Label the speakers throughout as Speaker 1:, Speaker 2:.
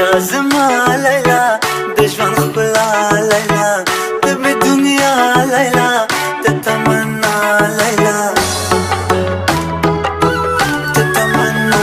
Speaker 1: چا زما لیلا د ژوند ښکلا لیلا د مې دنیا لیلا د تمنا لیلا د تمنا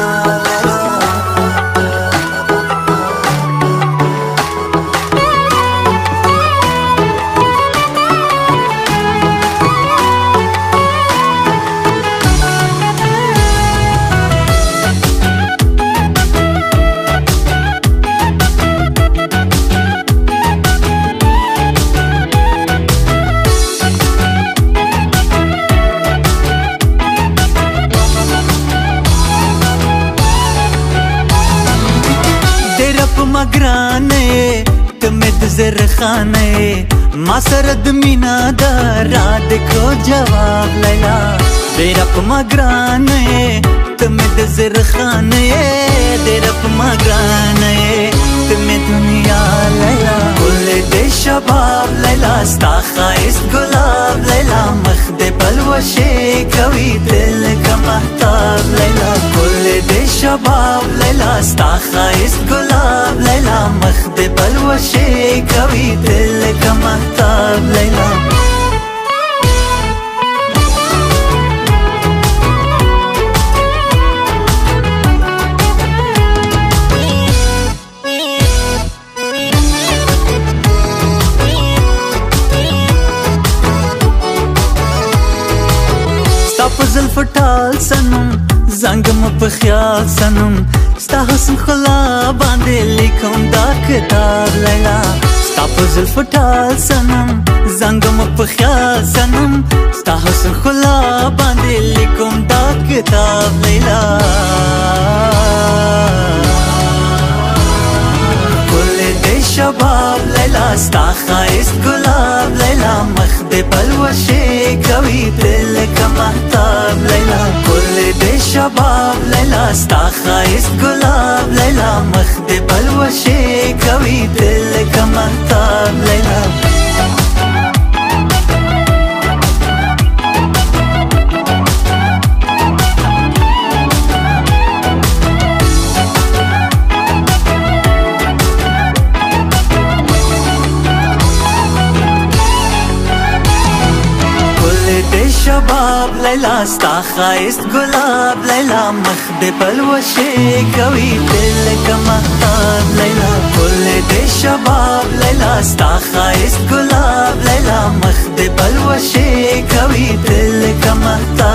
Speaker 1: مگرانه تمه د زرخانه ما سره د مینا د را دکو جواب لیلا ډیر په مگرانه تمه د زرخانه ډیر په مگرانه تمه دنیا لیلا ګل د شباب لیلا ستا خایست ګلاب لیلا مخ د بلوشه کوي دل کا محتاب لیلا ګل د شباب لیلا ستا خایست ګلاب لیلا مخ د بلوشه کوي دل کا محتاب لیلا په زلف ټال سنم زنګم په خیال سنم ستا حسن خلا باندې لیکم دا کتاب لیلا ستا په زلف ټال سنم زنګم په خیال سنم ستا حسن خلا باندې لیکم دا کتاب لیلا ګل د شباب لیلا ستا خایست ګلاب لیلا مخ د بلوشه کوي دل کا محتاب لیلا ګل د شباب لیلا ستا خایست ګلاب لیلا مخ د بلوشه کوي دل کا محتاب لیلا شباب لیلا ستا خایست گلاب لیلا مخ د بلوشه کوي دل کا محتاب لیلا ګل د شباب لیلا ستا خایست گلاب لیلا مخ د بلوشه کوي دل کا محتاب